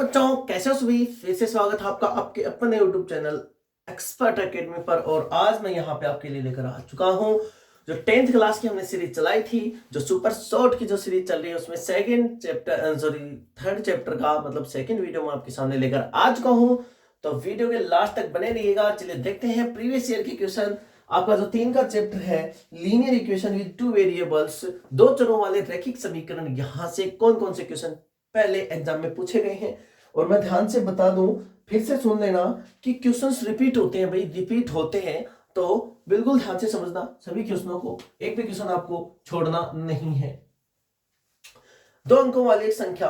बच्चों, कैसे हो सभी। फिर से स्वागत है आपका आपके अपने YouTube चैनल एक्सपर्ट एकेडमी पर। और आज मैं यहाँ पे आपके लिए लेकर आ चुका हूँ जो 10th क्लास की हमने सीरीज चलाई थी, जो सुपर शॉर्ट की जो सीरीज चल रही है उसमें थर्ड चैप्टर का मतलब सेकंड वीडियो मैं आपके सामने लेकर आ चुका हूँ। तो वीडियो के लास्ट तक बने रहिएगा। चलिए देखते हैं प्रीवियस ईयर के क्वेश्चन। आपका जो 3 का चैप्टर है linear equation with two variables, दो चरों वाले रैखिक समीकरण, यहाँ से कौन कौन से क्वेश्चन पहले एग्जाम में पूछे गए हैं। और मैं ध्यान से बता दूं, फिर से सुन लेना कि क्वेश्चंस रिपीट होते हैं भाई, रिपीट होते हैं तो बिल्कुल ध्यान से समझना सभी क्वेश्चनों को, एक भी क्वेश्चन आपको छोड़ना नहीं है। दो अंकों वाली एक संख्या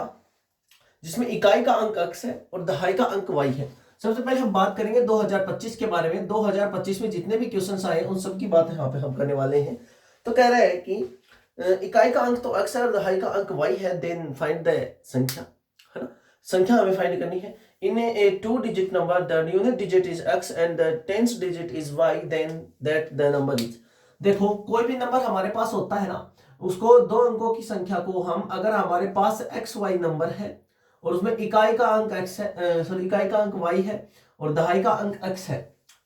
जिसमें इकाई का अंक x है और दहाई का अंक y है। सबसे पहले हम बात करेंगे 2025 के बारे में। 2025 में जितने भी क्वेश्चंस आए उन सब की बात यहाँ पे हम करने वाले हैं। तो कह रहा है कि इकाई का अंक तो x है और दहाई का अंक y है, देन फाइंड द संख्या, है ना। संख्या हमें फाइंड करनी है। In a 2 digit number the unit digit is x and the 10th digit is y, then that the number is. देखो, कोई भी नंबर हमारे पास होता है ना, उसको दो अंकों की संख्या को हम, अगर हमारे पास एक्स वाई नंबर है और उसमें इकाई का अंक x है, सॉरी इकाई का अंक y है और दहाई का अंक x है,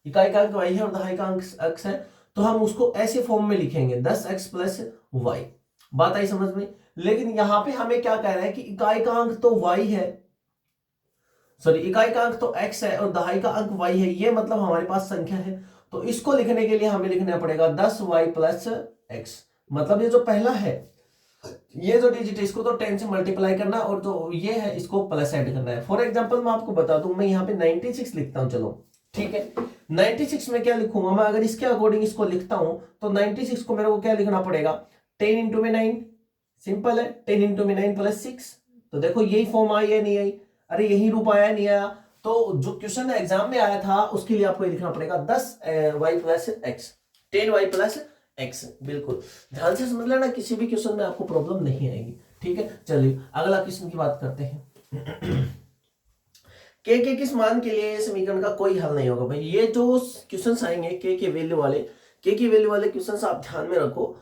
इकाई का अंक y है और दहाई का अंक x है, तो हम उसको ऐसे फॉर्म में लिखेंगे 10x प्लस y। बात आई समझ में। लेकिन यहां पे हमें क्या कह रहा है कि इकाई का अंक तो y है, सॉरी इकाई का अंक तो x है और दहाई का अंक y है, ये मतलब हमारे पास संख्या है। तो इसको लिखने के लिए हमें लिखना पड़ेगा 10y प्लस x। मतलब ये जो पहला है, ये जो डिजिट है इसको तो 10 से मल्टीप्लाई करना और जो ये है इसको प्लस ऐड करना है। फॉर एग्जांपल मैं आपको बता दूं, मैं यहाँ पे 96 लिखता हूं, चलो ठीक है। 96 में क्या लिखूंगा मैं, अगर इसके अकॉर्डिंग इसको लिखता हूं तो 96 को मेरे को क्या लिखना पड़ेगा, 10 इंटू में 9, सिंपल है, 10 इंटू में 9 प्लस 6। तो देखो यही फॉर्म आई या नहीं आई, अरे यही रूप आया नहीं आया। तो जो क्वेश्चन एग्जाम में आया था उसके लिए आपको लिखना पड़ेगा 10y plus x, 10y plus x. बिल्कुल ध्यान से समझ लेना, किसी भी क्वेश्चन में आपको प्रॉब्लम नहीं आएगी, ठीक है। चलिए अगला क्वेश्चन की बात करते हैं। के किस मान के लिए समीकरण का कोई हल नहीं होगा। भाई ये जो क्वेश्चंस आएंगे के वैल्यू वाले, के की वैल्यू वाले क्वेश्चंस आप ध्यान में रखो।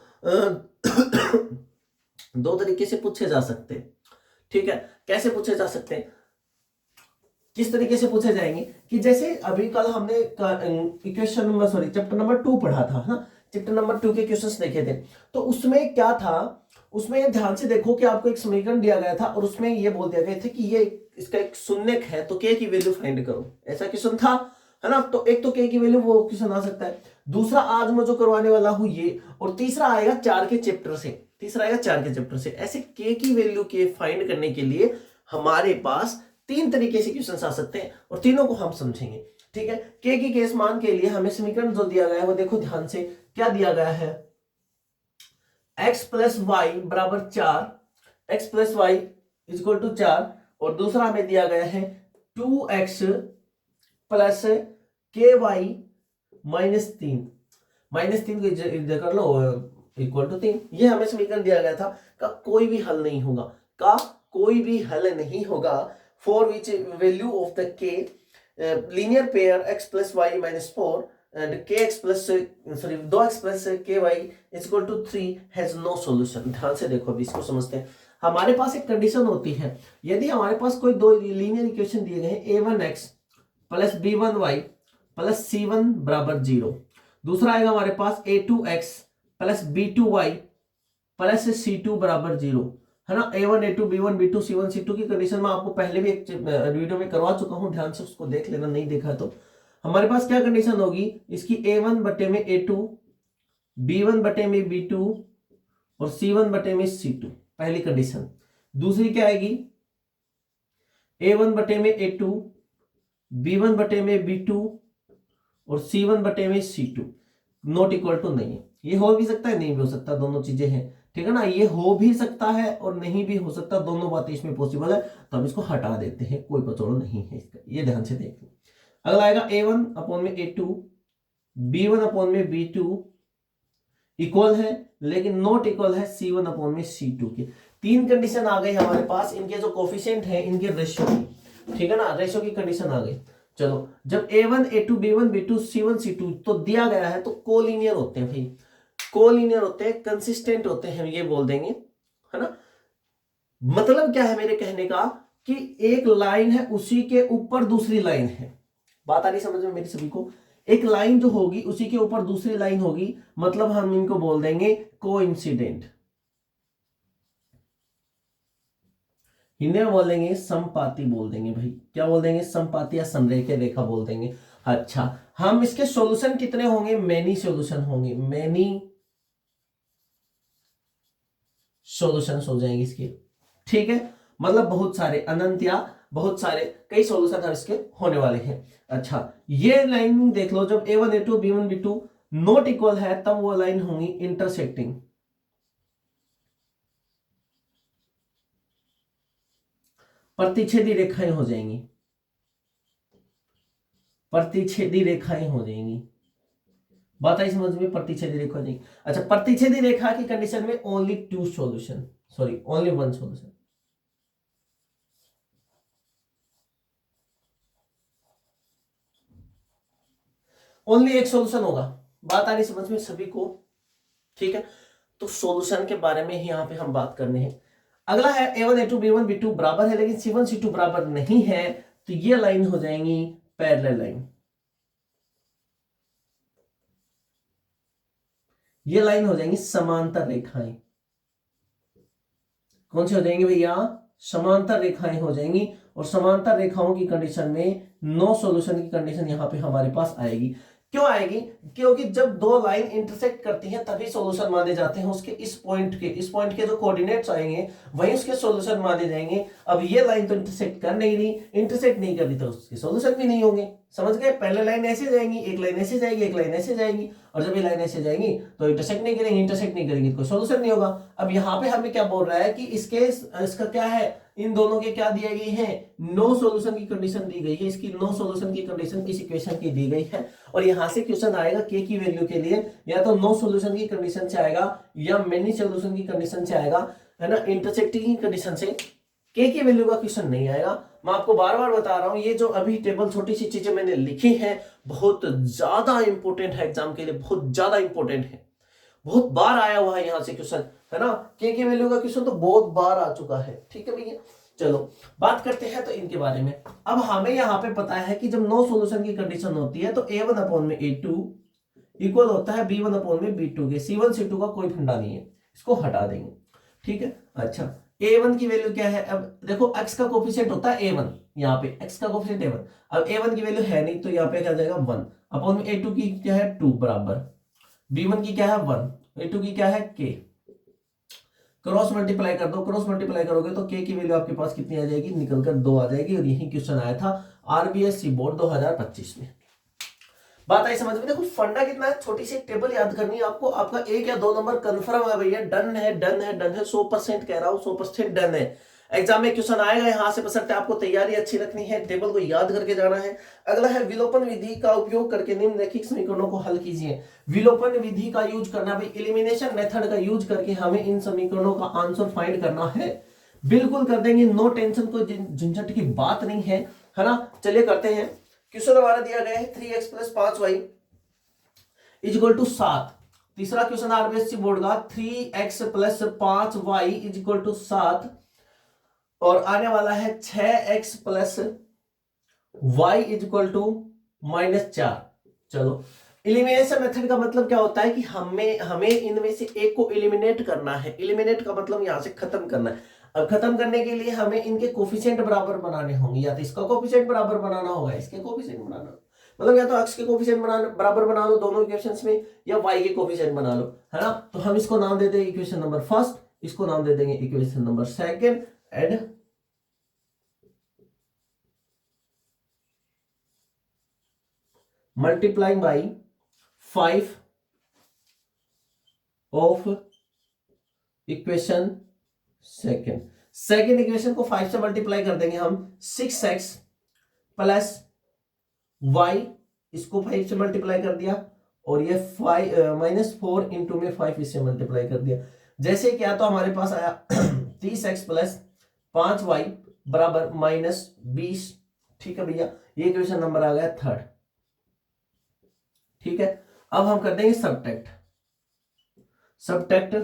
दो तरीके से पूछे जा सकते हैं, ठीक है। कैसे पूछे जा सकते हैं, किस तरीके से पूछे जाएंगे कि जैसे अभी कल हमने equation number sorry chapter number 2 पढ़ा था, है ना। चैप्टर नंबर 2 के क्वेश्चंस देखे थे, तो उसमें क्या था, उसमें ध्यान से देखो कि आपको एक समीकरण दिया गया था और उसमें ये बोल दिया गया था कि ये इसका एक शून्यक है तो के की वैल्यू फाइंड करो, ऐसा क्वेश्चन था, है ना। तो एक तो के की वैल्यू वो क्वेश्चन आ सकता है, दूसरा आज मैं जो करवाने वाला हूं ये, और तीसरा आएगा 4 के चैप्टर से, तीसरा आएगा 4 के चैप्टर से। ऐसे के की वैल्यू के फाइंड करने के लिए हमारे पास 3 तरीके से क्वेश्चंस आ सकते हैं और तीनों को हम समझेंगे, ठीक है। के की केस मान के लिए हमें समीकरण जो दिया गया है वो देखो ध्यान से, क्या दिया गया है, x प्लस वाई बराबर 4, x plus Y is equal to 4, और दूसरा हमें दिया गया है 2x प्लस के वाई माइनस 3, माइनस 3 को इधर कर लो इक्वल टू 3। ये हमें समीकरण दिया गया था, का कोई भी हल नहीं होगा, का कोई भी हल नहीं होगा। For which value of the K linear pair x plus Y minus 4 and kx plus sorry 2x plus ky is equal to 3 has no solution। ध्यान से देखो, अभी इसको समझते हैं। हमारे पास एक कंडीशन होती है, यदि हमारे पास कोई दो लीनियर इक्वेशन दिए गए हैं a1x plus b1y plus c1 बराबर 0, दूसरा आएगा हमारे पास a2x plus b2y plus c2 बराबर 0, है ना। a1 a2 b1 b2 c1 c2 की कंडीशन में आपको पहले भी एक वीडियो में करवा चुका हूं, ध्यान से उसको देख लेना, नहीं देखा तो। हमारे पास क्या कंडीशन होगी इसकी, a1 बटे में a2, b1 बटे में b2 और c1 बटे में c2, पहली कंडीशन। दूसरी क्या आएगी, a1 बटे में a2, b1 बटे में b2 और c1 बटे में c2 नॉट इक्वल टू नहीं है। ये हो भी सकता है, नहीं भी हो सकता, दोनों चीजें हैं, ठीक है ना। ये हो भी सकता है और नहीं भी हो सकता, दोनों बातें इसमें पॉसिबल है, तो हम इसको हटा देते हैं, कोई पचोड़ नहीं है इसका, ये ध्यान से देखो। अगला आएगा a1 अपॉन में a2, b1 अपॉन में b2 इक्वल है लेकिन नॉट इक्वल है c1 अपॉन में c2 के। 3 कंडीशन आ गई हमारे पास, इनके जो कोफिशिएंट है इनके रेशियो की, ठीक है ना, रेशियो की कंडीशन आ गई। चलो, जब a1 a2 b1 b2 c1 c2 तो दिया गया है तो कोलिनियर होते हैं भाई, कोलिनियर होते हैं, कंसिस्टेंट होते हैं, ये बोल देंगे, है ना। मतलब क्या है मेरे कहने का कि एक लाइन है उसी के ऊपर दूसरी लाइन है। बात आ रही समझ में मेरी सभी को? एक लाइन जो होगी उसी के ऊपर दूसरी लाइन होगी, मतलब हम इनको बोल देंगे कोइंसिडेंट। हिंदी में बोल देंगे समपाती बोल देंगे भाई। क्या बोल देंगे? समपाती या समरेखीय रेखा बोल देंगे। अच्छा, हम इसके सॉल्यूशन कितने होंगे? मेनी सॉल्यूशन होंगे, मेनी सॉल्यूशंस हो जाएंगे इसके। ठीक है, मतलब बहुत सारे, अनंत या बहुत सारे, कई सॉल्यूशन हम इसके होने वाले हैं। अच्छा, ये लाइन देख लो, जब a1 a2 b1 b2 not equal है तब वो लाइन होंगी इंटरसेक्टिंग। प्रतिच्छेदी रेखाएं हो जाएंगी, प्रतिच्छेदी रेखाएं हो जाएंगी। बात आई समझ में? प्रतिच्छेदी रेखा हो जाएंगी। अच्छा, प्रतिच्छेदी रेखा की कंडीशन में only two solution, sorry only one solution. Only एक सॉल्यूशन होगा। बात आ रही समझ में सभी को? ठीक है, तो सॉल्यूशन के बारे में ही यहां पे हम बात करने हैं। अगला है a1 a2 b1 b2 बराबर है लेकिन c1 c2 बराबर नहीं है, तो ये लाइन हो जाएंगी पैरेलल लाइन। ये लाइन हो जाएंगी समांतर रेखाएं। कौन सी हो जाएंगी भैया? समांतर रेखाएं हो जाएंगी। और समांतर रेखाओं की कंडीशन में नो सॉल्यूशन की कंडीशन यहां पे हमारे पास आएगी। क्यों आएगी? क्योंकि जब दो लाइन इंटरसेक्ट करती हैं तभी सॉल्यूशन माने जाते हैं उसके। इस पॉइंट के जो कोऑर्डिनेट्स आएंगे वही उसके सॉल्यूशन माने जाएंगे। अब ये लाइन तो इंटरसेक्ट कर नहीं रही, इंटरसेक्ट नहीं कर रही तो उसके सॉल्यूशन भी नहीं होंगे। समझ गए? पहले लाइन ऐसे जाएंगी, एक लाइन ऐसे जाएगी, एक लाइन ऐसे जाएगी, और जब ये लाइन ऐसे जाएंगी तो इंटरसेक्ट नहीं करेंगे, इंटरसेक्ट नहीं करेंगे तो कोई सॉल्यूशन नहीं होगा। अब यहाँ पे हमें क्या बोल रहा है कि इसका क्या है, इन दोनों के क्या दिए गई है? नो सॉल्यूशन की कंडीशन दी गई है। इसकी नो सॉल्यूशन की कंडीशन इस इक्वेशन की दी गई है। और यहां से क्वेश्चन आएगा के की वैल्यू के लिए, या तो नो सॉल्यूशन की कंडीशन से आएगा या मेनी सॉल्यूशन की कंडीशन से आएगा, है ना। इंटरसेक्टिंग की कंडीशन से के की वैल्यू का क्वेश्चन नहीं आएगा। मैं आपको बार बार बता रहा हूं, ये जो अभी टेबल छोटी सी चीजें मैंने लिखी हैं बहुत ज्यादा इंपॉर्टेंट है एग्जाम के लिए, बहुत ज्यादा इंपॉर्टेंट है। बहुत बार आया हुआ है यहां से क्वेश्चन, है ना। के की वैल्यू का क्वेश्चन तो बहुत बार आ चुका है। ठीक है भैया, चलो बात करते हैं तो इनके बारे में। अब हमें यहां पे पता है कि जब नो सॉल्यूशन की कंडीशन होती है तो a1 अपॉन में a2 इक्वल होता है b1 अपॉन में b2 के। c1 c2 का कोई फंडा नहीं है, इसको हटा देंगे। ठीक है, अच्छा a1 की वैल्यू क्या है? अब देखो x का कोफिशिएंट होता है a1, यहाँ पे x का कोफिशिएंट a1। अब a1 की वैल्यू है नहीं तो यहाँ पे क्या जाएगा 1 अपॉन में a2 की क्या है 2 बराबर, b1 की क्या है 1, a2 की क्या है k। क्रॉस मल्टीप्लाई कर दो, क्रॉस मल्टीप्लाई करोगे तो k की वैल्यू आपके पास कितनी आ जाएगी? निकलकर 2 आ जाएगी। और यही क्वेश्चन आया था आरबीएससी बोर्ड 2025 में। बात आई समझ में? देखो फंडा कितना है, छोटी सी टेबल याद करनी है आपको। आपका 1 या 2 नंबर कंफर्म है भैया, डन है, डन है, डन है, 100% कह रहा हूं, 100% डन है। एग्जाम में क्वेश्चन आएगा यहां से, बसरते आपको तैयारी अच्छी रखनी है, टेबल को याद करके जाना है। अगला है विलोपन विधि का उपयोग करके निम्नलिखित समीकरणों को हल कीजिए। विलोपन विधि का यूज करना भाई, एलिमिनेशन मेथड का यूज करके हमें इन समीकरणों का आंसर फाइंड करना है। बिल्कुल कर देंगे, नो टेंशन, कोई झंझट की बात नहीं है ना। चलिए करते हैं। क्वेश्चन हमारा दिया गया है 3x plus 5y is equal to 7। तीसरा क्वेश्चन आरबीएससी बोर्ड का 3x plus 5y is equal to 7। और आने वाला है 6x plus y is equal to -4। चलो, इलिमिनेशन मेथड का मतलब क्या होता है कि हमें इनमें से एक को इलिमिनेट करना है। इलिमिनेट का मतलब यहां से खत्म करना है। अब खत्म करने के लिए हमें इनके कोफिशिएंट बराबर बनाने होंगे, या तो इसका कोफिशिएंट बराबर बनाना होगा, इसके कोफिशिएंट बनाना, मतलब या तो x के कोफिशिएंट बराबर बना लो दोनों इक्वेशंस में, या y के कोफिशिएंट बना लो, है ना। तो हम इसको नाम दे देंगे इक्वेशन नंबर फर्स्ट, इसको नाम दे देंगे equation number second, and multiplying by 5 of equation second equation को 5 से मल्टीप्लाई कर देंगे हम। 6x प्लस y, इसको 5 से मल्टीप्लाई कर दिया, और ये 5 -4 इंटू में 5 इससे मल्टीप्लाई कर दिया। जैसे क्या तो हमारे पास आया 30x प्लस 5y बराबर -20। ठीक है भैया, ये क्वेश्चन नंबर आ गया थर्ड। ठीक है, अब हम कर देंगे subtract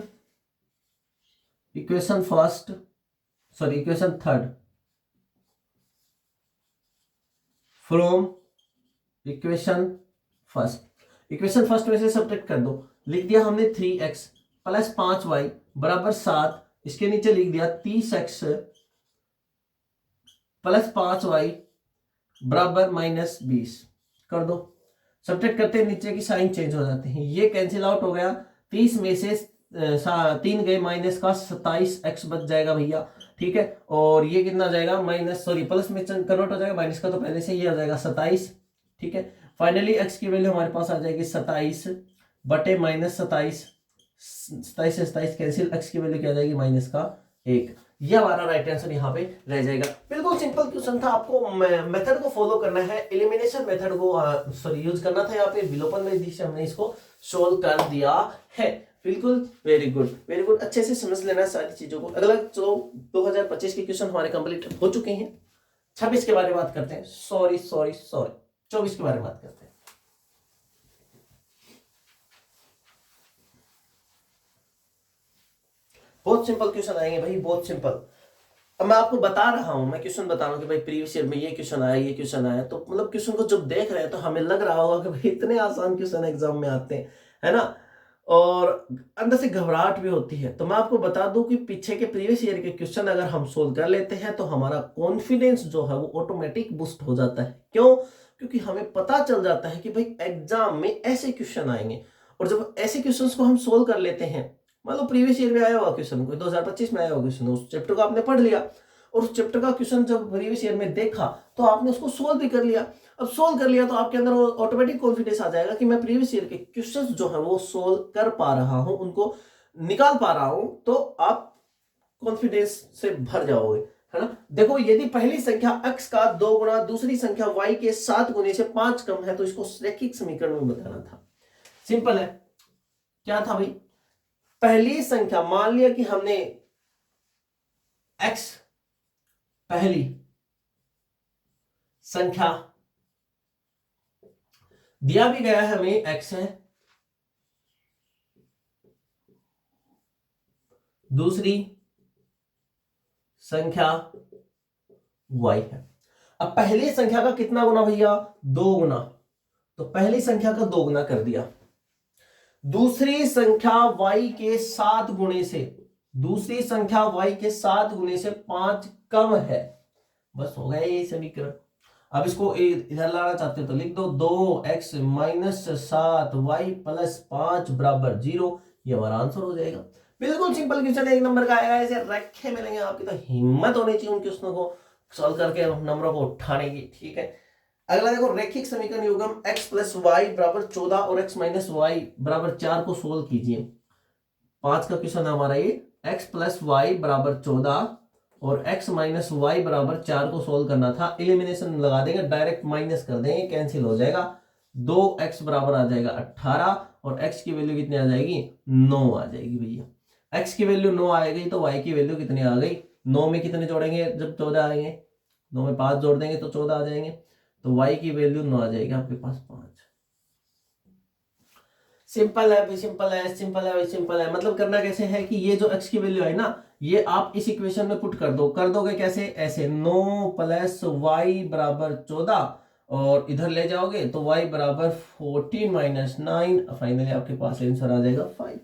equation first, sorry equation third from equation first में से सब्ट्रैक्ट कर दो। लिख दिया हमने 3x प्लस 5y बराबर 7, इसके नीचे लिख दिया 30x प्लस 5y बराबर -20 कर दो। सब्ट्रैक्ट करते हैं नीचे की साइन चेंज हो जाते हैं, ये कैंसिल आउट हो गया। 30 में से 3 गए माइनस का 27x बच जाएगा भैया, ठीक है। और ये कितना जाएगा प्लस में कन्वर्ट हो जाएगा, माइनस का तो पहले से ही आ जाएगा 27, ठीक है। फाइनली x की वैल्यू हमारे पास आ जाएगी 27 बटे -27, 27 से 27 कैंसिल, x की वैल्यू क्या आ जाएगी -1। ये हमारा राइट आंसर यहाँ पे रह जाएगा। बिल्कुल सिंपल क्वेश्चन था, आपको मेथड को फॉलो करना है, एलिमिनेशन मेथड को यूज करना था। यहाँ पे विलोपन विधि से हमने इसको सोल्व कर दिया है। बिल्कुल वेरी गुड, अच्छे से समझ लेना सारी चीजों को। अगला चलो 2025 के क्वेश्चन हमारे कंप्लीट हो चुके हैं। 26 के बारे में बात करते हैं, सॉरी 24 के बारे में बात करते हैं। बहुत सिंपल क्वेश्चन आएंगे भाई, बहुत सिंपल। अब मैं आपको बता रहा हूं, मैं क्वेश्चन बता रहा हूं कि भाई प्रीवियस ईयर में ये क्वेश्चन आया, तो मतलब क्वेश्चन को जब देख रहे हैं तो हमें लग रहा होगा कि भाई इतने आसान क्वेश्चन एग्जाम में आते हैं, है ना, और अंदर से घबराहट भी होती है। तो मैं आपको बता दूं कि पीछे के प्रीवियस ईयर के क्वेश्चन अगर हम सोल्व कर लेते हैं तो हमारा कॉन्फिडेंस जो है वो ऑटोमेटिक बूस्ट हो जाता है। क्यों? क्योंकि हमें पता चल जाता है कि भाई एग्जाम में ऐसे क्वेश्चन आएंगे, और जब ऐसे क्वेश्चन को हम सोल्व कर लेते हैं, मान लो प्रीवियस ईयर में आया हुआ क्वेश्चन, कोई 2025 में आया हुआ क्वेश्चन, उस चैप्टर को आपने पढ़ लिया, और उस चैप्टर का क्वेश्चन जब प्रीवियस ईयर में देखा तो आपने उसको सोल्व भी कर लिया। अब सोल्व कर लिया तो आपके अंदर ऑटोमेटिक कॉन्फिडेंस आ जाएगा कि मैं प्रीवियस ईयर के क्वेश्चंस जो है वो सोल्व कर पा रहा हूं, उनको निकाल पा रहा हूं, तो आप कॉन्फिडेंस से भर जाओगे, है ना। देखो, यदि पहली संख्या x का 2 गुना दूसरी संख्या y के 7 गुने से 5 कम है तो इसको रैखिक समीकरण में बताना था। सिंपल है, क्या था भाई, पहली संख्या, मान लिया कि हमने x पहली संख्या दिया भी गया है हमें, x है, दूसरी संख्या y है। अब पहली संख्या का कितना गुना भैया, 2 गुना, तो पहली संख्या का 2 गुना कर दिया। दूसरी संख्या y के 7 गुणे से, दूसरी संख्या y के 7 गुणे से 5 कम है, बस हो गया ये समीकरण। अब इसको इधर लाना चाहते हो तो लिख दो 2x माइनस 7y प्लस 5 बराबर 0, ये हमारा आंसर हो जाएगा। बिल्कुल सिंपल क्वेश्चन, 1 नंबर का आएगा। ऐसे रखे मिलेंगे आपकी, तो हिम्मत होनी चाहिए उन क्वेश्चनों को सॉल्व करके नंबरों को उठाने की, ठीक है। अगला देखो, रैखिक समीकरण युग्म x प्लस वाई बराबर 14 और x माइनस वाई बराबर 4 को सोल्व कीजिए। 5 का क्वेश्चन है हमारा ये, x प्लस वाई बराबर 14 और x माइनस वाई बराबर 4 को सोल्व करना था। एलिमिनेशन लगा देंगे, डायरेक्ट माइनस कर देंगे, कैंसिल हो जाएगा। 2x बराबर आ जाएगा 18 और x की वैल्यू कितनी आ जाएगी, 9 आ जाएगी भैया। x की वैल्यू 9 आएगी तो y की वैल्यू कितनी आ गई, 9 में कितने जोड़ेंगे, जब 14 आएंगे, 9 में 5 जोड़ देंगे तो 14 आ जाएंगे, तो y की वैल्यू 9 आ जाएगी आपके पास 5। सिंपल है भाई, सिंपल है। मतलब करना कैसे है कि ये जो x की वैल्यू है ना, ये आप इस इक्वेशन में पुट कर दो। कर दोगे कैसे, ऐसे 9 प्लस वाई बराबर 14 और इधर ले जाओगे तो y बराबर 14 माइनस 9, फाइनली आपके पास आंसर आ जाएगा 5।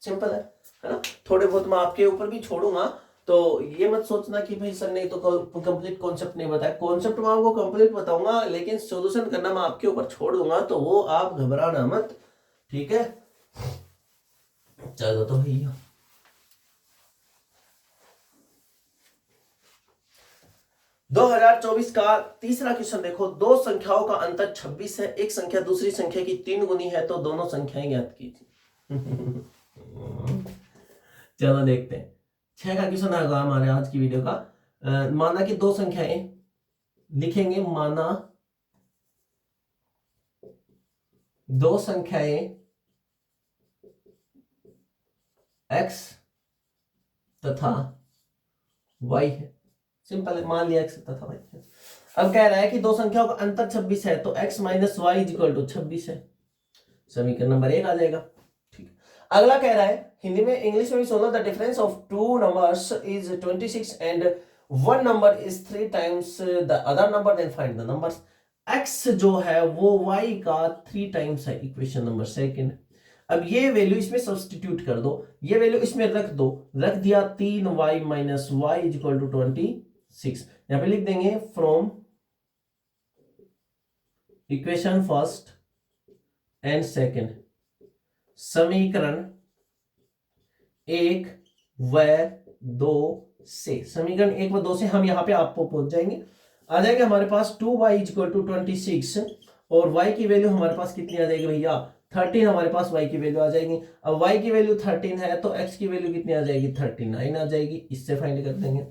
सिंपल है ना। थोड़े बहुत मैं आपके ऊपर भी छोड़ूंगा, तो ये मत सोचना कि भाई सर ने तो कंप्लीट कॉन्सेप्ट नहीं बताया। कॉन्सेप्ट मैं आपको कंप्लीट बताऊंगा, लेकिन सॉल्यूशन करना मैं आपके ऊपर छोड़ दूंगा, तो वो आप घबराना मत, ठीक है। चलो तो भैया, दो 2024 का तीसरा क्वेश्चन देखो। दो संख्याओं का अंतर 26 है, एक संख्या दूसरी संख्या की 3 गुनी है, तो दोनों संख्याएं ज्ञात कीजिए। चलो देखते हैं। 6 का क्वेश्चन आएगा हमारे आज की वीडियो का। माना कि दो संख्याएं लिखेंगे, माना दो संख्याएं x तथा y है। सिंपल है, मान लिया x तथा y है। अब कह रहा है कि दो संख्याओं का अंतर 26 है, तो x minus Y equal to 26 है। समीकरण नंबर 1 आ जाएगा, ठीक। अगला कह रहा है हिंदी में, इंग्लिश में भी सुनो, the difference of two numbers is 26 and one number is 3 times the other number then find the numbers. x जो है वो y का 3 टाइम्स है, इक्वेशन नंबर सेकंड। अब ये वैल्यू इसमें सब्स्टिट्यूट कर दो, ये वैल्यू इसमें रख दो, रख दिया 3y minus Y is equal to 26। यहां पे लिख देंगे from equation first and second, समीकरण 1 व 2 से, समीकरण 1 व 2 से हम यहां पे आपको पहुंच जाएंगे। आ जाएगा हमारे पास 2y इज इक्वल टू 26 और y की वैल्यू हमारे पास कितनी आ जाएगी भैया 13, हमारे पास y की वैल्यू आ जाएगी। अब y की वैल्यू 13 है तो x की वैल्यू कितनी आ जाएगी 39 आ जाएगी। इससे फाइंड कर देंगे,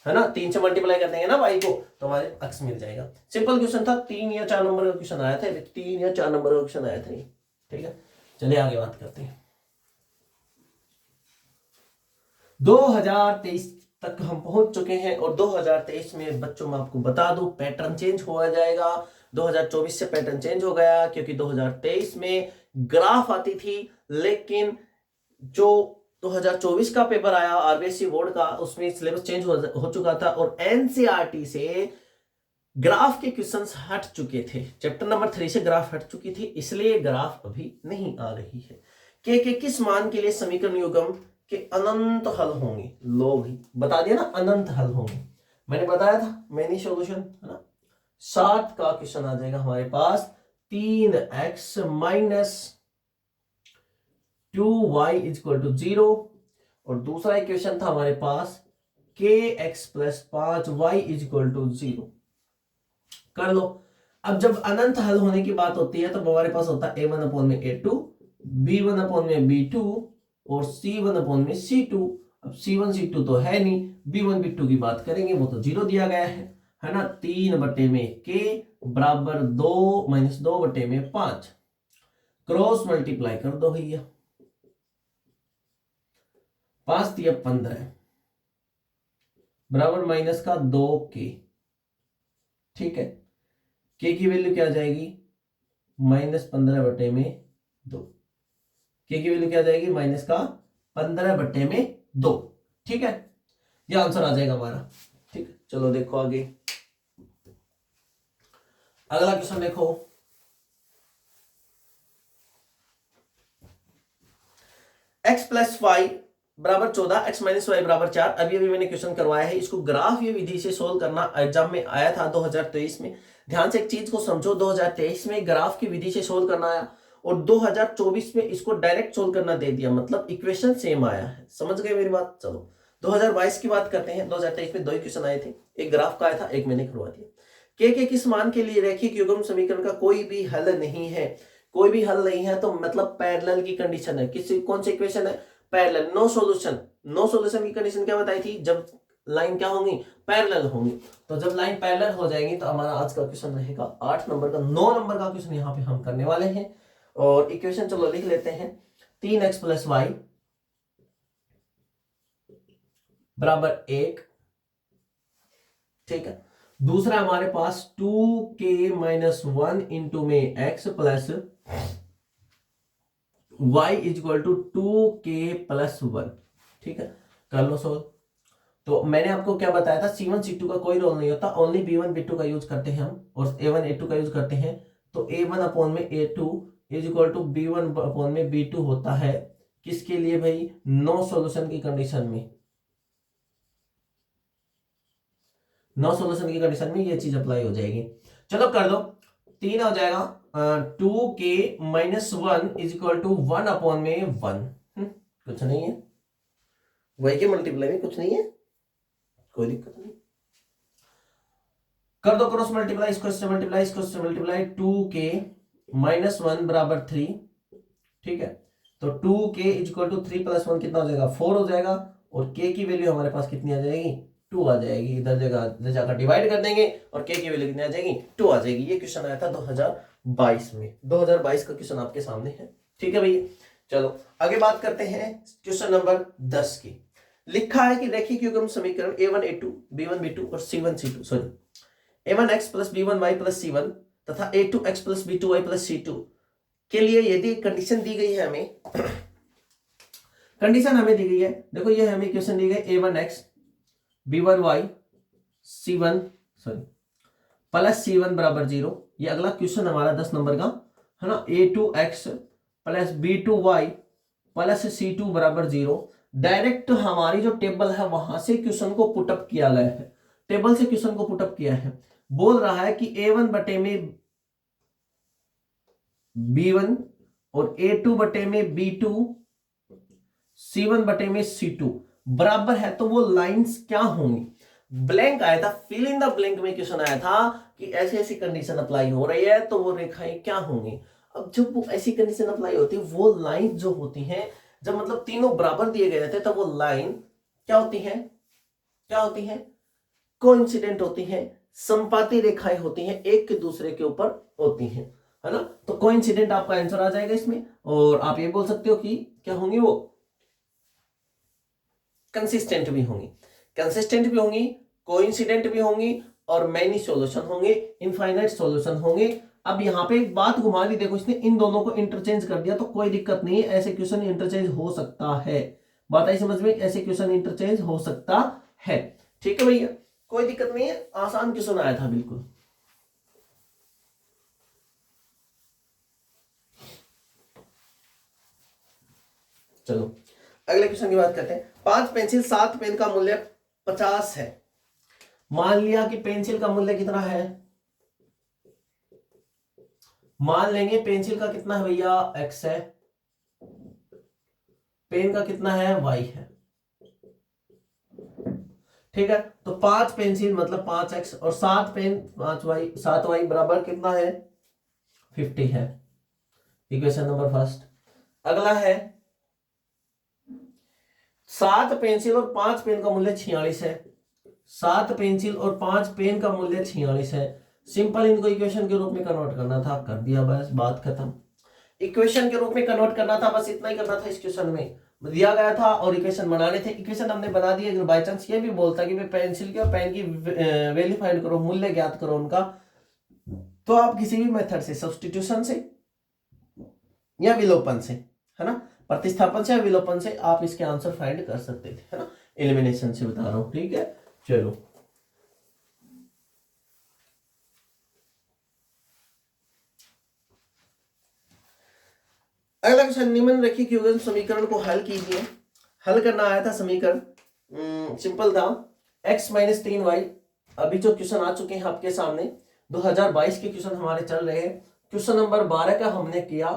है ना, 3 से मल्टीप्लाई कर देंगे ना y को, तो हमारे x मिल जाएगा। सिंपल क्वेश्चन था, 3 या 4 नंबर का क्वेश्चन आया था, 3 या 4 नंबर का क्वेश्चन आया था। ठीक है, चलिए आगे बात करते हैं। 2023 तक हम पहुंच चुके हैं और 2023 में बच्चों मैं आपको बता दूं पैटर्न चेंज हो जाएगा। 2024 से पैटर्न चेंज हो गया क्योंकि 2023 में ग्राफ आती थी, लेकिन जो 2024 का पेपर आया आरबीएससी बोर्ड का, उसमें सिलेबस चेंज हो चुका था और एनसीईआरटी से ग्राफ के क्वेश्चंस हट चुके थे। चैप्टर नंबर 3 से ग्राफ हट चुकी थी, इसलिए ग्राफ अभी नहीं आ रही है। के किस मान के लिए समीकरण युग्म के अनंत हल होंगे, लोग ही बता दिया ना, अनंत हल होंगे। मैंने बताया था मैनी सॉल्यूशन, है ना। 7 का क्वेश्चन आ जाएगा हमारे पास, 3x minus 2y is equal to 0 और दूसरा इक्वेशन था हमारे पास kx plus 5y is equal to 0। कर लो। अब जब अनंत हल होने की बात होती है तो हमारे पास होता है a1 अपॉन में a2, b1 अपॉन में b2 और c1 अपॉन में c2। अब c1 c2 तो है नहीं, b1 b2 की बात करेंगे वो तो 0 दिया गया है ना। 3 बटे में k बराबर 2 माइनस 2 बटे में 5, क्रॉस मल्टीप्लाई कर दो भैया, 5 दिया 15 बराबर माइनस का 2k। ठीक है, के की वैल्यू क्या आ जाएगी -15 बटे में 2, के की वैल्यू क्या आ जाएगी माइनस का 15 बटे में 2। ठीक है, ये आंसर आ जाएगा हमारा। ठीक है, चलो देखो आगे, अगला क्वेश्चन देखो। x प्लस वाई बराबर 14, x माइनस वाई बराबर 4। अभी अभी मैंने क्वेश्चन करवाया है, इसको ग्राफ ये विधि से सोल्व करना एग्जाम में आया था 2023 में। ध्यान से एक चीज को समझो, 2023 में ग्राफ की विधि से सोल्व करना आया और 2024 में इसको डायरेक्ट सोल्व करना दे दिया, मतलब इक्वेशन सेम आया है। समझ गए मेरी बात। चलो 2022 की बात करते हैं। 2023 में 2 ही क्वेश्चन आए थे, एक ग्राफ का आया था, एक मैंने करवा दिया। के किस मान के लिए रैखिक युग्म समीकरण का कोई भी हल नहीं है, कोई भी हल नहीं है तो मतलब पैरेलल की कंडीशन है। किसी कौन सी इक्वेशन है, parallel, no solution. No solution की कंडीशन क्या बताई थी, जब लाइन क्या होंगी, पैरेलल होंगी। तो जब लाइन पैरेलल हो जाएंगी तो हमारा आज का क्वेश्चन रहेगा 8 नंबर का। 9 नंबर का क्वेश्चन यहाँ पे हम करने वाले हैं और इक्वेशन चलो लिख लेते हैं। 3x प्लस वाई बराबर 1। ठीक है, दूसरा हमारे पास 2k माइनस 1 इंटू में x plus y is equal to 2k plus 1। ठीक है, कर लो सोल्व। तो मैंने आपको क्या बताया था, C1 C2 का कोई रोल नहीं होता, ओनली B1 B2 का यूज करते हैं हम और A1 A2 का यूज करते हैं। तो A1 अपॉन में A2 is equal to B1 upon में B2 होता है। किसके लिए भाई, नो सॉल्यूशन की कंडीशन में। नो सॉल्यूशन की कंडीशन में ये चीज अप्लाई हो जाएगी। चलो कर दो, 3 हो जाएगा 2k minus 1 is equal to 1 upon में 1। कुछ नहीं है, y के मल्टीप्लाई में कुछ नहीं है, कोई दिक्कत नहीं। कर दो क्रॉस मल्टीप्लाई, इसको इससे मल्टीप्लाई, इसको इससे मल्टीप्लाई, 2k माइनस 1 बराबर 3। ठीक है, तो 2k is equal to 3 plus 1 कितना हो जाएगा, 4 हो जाएगा और k की वैल्यू हमारे पास कितनी आ जाएगी, 2 आ जाएगी। इधर जगह जाकर डिवाइड कर देंगे और k की वैल्यू कितनी आ जाएगी, 2 आ जाएगी। ये क्वेश्चन आया था 2022 में। 2022 का क्वेश्चन आपके सामने है। ठीक है भैया, चलो आगे बात करते हैं क्वेश्चन नंबर 10 की। लिखा है कि रैखिक युग्म समीकरण a1 a2 b1 b2 और c1 c2 sorry a1x plus b1y plus c1 तथा a2x plus b2y plus c2 के लिए यदि कंडीशन दी गई है, हमें कंडीशन हमें दी गई है। देखो ये हमें इक्वेशन दी गई a1x b1y C1 sorry plus C1 बराबर 0। ये अगला क्वेश्चन हमारा 10 नंबर का है ना। A2x plus B2y plus C2 बराबर 0। डायरेक्ट हमारी जो टेबल है वहां से क्वेश्चन को पुटअप किया गया है, टेबल से क्वेश्चन को पुटअप किया है। बोल रहा है कि A1 बटे में B1 और A2 बटे में B2, C1 बटे में C2 बराबर है, तो वो लाइंस क्या होंगी। ब्लैंक आया था, फिल इन द ब्लैंक में क्वेश्चन आया था कि ऐसी ऐसी कंडीशन अप्लाई हो रही है तो वो रेखाएं क्या होंगी। अब जब वो ऐसी कंडीशन अप्लाई होती है, वो लाइन जो होती हैं, जब मतलब तीनों बराबर दिए गए रहते हैं, तब वो लाइन क्या होती है, क्या होती है, कोइंसिडेंट होती है, संपाती रेखाएं होती हैं, एक के दूसरे के ऊपर होती हैं, है ना। तो कोइंसिडेंट आपका आंसर आ जाएगा इसमें। और आप ये बोल सकते हो कि क्या होंगी, वो कंसिस्टेंट भी होंगी, कंसिस्टेंट भी होंगी, कोइंसिडेंट भी होंगी और मैनी सॉल्यूशन होंगे, इनफाइनाइट सॉल्यूशन होंगे। अब यहां पे एक बात घुमा दी, देखो इसने इन दोनों को इंटरचेंज कर दिया, तो कोई दिक्कत नहीं है, ऐसे क्वेश्चन इंटरचेंज हो सकता है। बात आई समझ में, ऐसे क्वेश्चन इंटरचेंज हो सकता है। ठीक है भैया, कोई दिक्कत नहीं है, आसान क्वेश्चन आया था बिल्कुल। चलो अगले क्वेश्चन की बात करते हैं। 5 पेंसिल 7 पेन का मूल्य 50 है। मान लिया कि पेंसिल का मूल्य कितना है, मान लेंगे पेंसिल का कितना है भैया, x है, पेन का कितना है, y है। ठीक है, तो 5 पेंसिल मतलब 5x और 7 पेन 5y, 7y बराबर कितना है, 50 है। Equation number first. अगला है 7 पेंसिल और 5 पेन का मूल्य 46 है। 7 पेंसिल और 5 पेन का मूल्य 46 है। सिंपल इनको इक्वेशन के रूप में कन्वर्ट करना था, कर दिया, बस बात खत्म। इक्वेशन के रूप में कन्वर्ट करना था, बस इतना ही करना था। इस क्वेश्चन में दिया गया था और इक्वेशन बनाने थे, इक्वेशन हमने बना दी। अगर बाय चांस ये भी बोलता कि पेंसिल के और पेन की वैल्यू फाइंड करो, मूल्य ज्ञात करो उनका, तो आप किसी भी मेथड से, सब्स्टिट्यूशन से या विलोपन से, है ना, प्रतिस्थापन से या विलोपन से आप इसके आंसर फाइंड कर सकते थे, है ना। एलिमिनेशन से बता रहा हूं, ठीक है। चलो अगला क्वेश्चन, निम्नलिखित युग्म समीकरण को हल कीजिए। हल करना आया था समीकरण, सिंपल था, x माइनस 3y। अभी जो क्वेश्चन आ चुके हैं आपके सामने, 2022 के क्वेश्चन हमारे चल रहे हैं। क्वेश्चन नंबर 12 का हमने किया,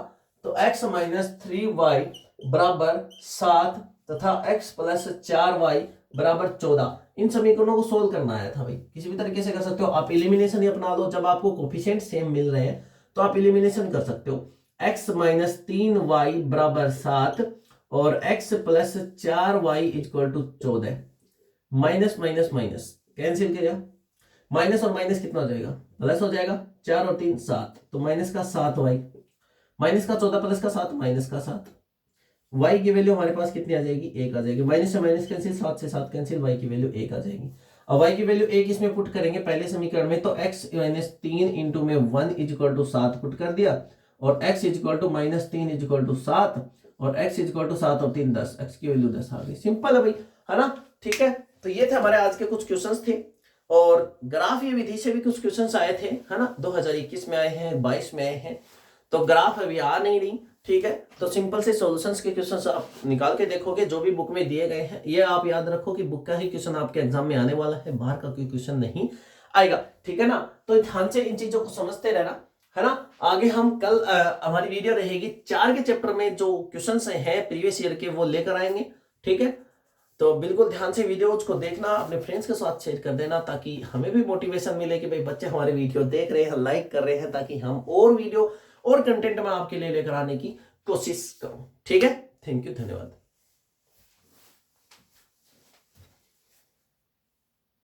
तो x माइनस 3y बराबर 7 तथा x प्लस 4y बराबर 14। इन समीकरणों को सोल्व करना आया था भाई। किसी भी तरीके से कर सकते हो आप, एलिमिनेशन ही अपना लो। जब आपको कोफिशिएंट सेम मिल रहे हैं तो आप एलिमिनेशन कर सकते हो। x माइनस 3y बराबर 7 और x प्लस 4y equal to 14। Minus minus minus cancel किया, माइनस और माइनस कितना हो जाएगा, प्लस हो जाएगा। 4 और 3 7, तो माइनस का 7y, माइनस का 14 प्लस का 7 माइनस का 7। y की वैल्यू हमारे पास कितनी आ जाएगी, 1 आ जाएगी। माइनस से माइनस कैंसिल, 7 से 7 कैंसिल, y की वैल्यू 1 आ जाएगी। अब y की वैल्यू 1 इसमें पुट करेंगे पहले समीकरण में, तो x माइनस 3 इंटू में 1 इक्वल टू 7 पुट कर दिया, और x equal to minus 3 equal to 7 और x इक्वल टू 7 और 3 10, x की वैल्यू 10 आ गई। सिंपल है भाई, है ना। ठीक है, तो ये थे हमारे आज के कुछ क्वेश्चंस थे, और ग्राफ ये विधि से भी कुछ क्वेश्चंस आए थे, है ना। 2021 में आए हैं, 22 में आए हैं, तो ग्राफ अभी आ नहीं रही। ठीक है, तो सिंपल से सॉल्यूशंस के क्वेश्चंस आप निकाल के देखोगे जो भी बुक में दिए गए हैं। ये आप याद रखो कि बुक का ही क्वेश्चन आपके एग्जाम में आने वाला है, बाहर का कोई क्वेश्चन नहीं आएगा। ठीक है ना, तो ध्यान से इन चीजों को समझते रहना, है ना। आगे हम कल हमारी वीडियो रहेगी 4 के चैप्टर में जो क्वेश्चंस हैं प्रीवियस ईयर के, वो लेकर आएंगे। ठीक है, तो बिल्कुल ध्यान से वीडियोज को देखना, अपने फ्रेंड्स के साथ शेयर कर देना, ताकि हमें भी मोटिवेशन मिले कि भाई बच्चे हमारे वीडियो देख रहे हैं, लाइक कर रहे हैं, ताकि हम और वीडियो और कंटेंट में आपके लिए लेकर आने की कोशिश करूं। ठीक है, थैंक यू, धन्यवाद।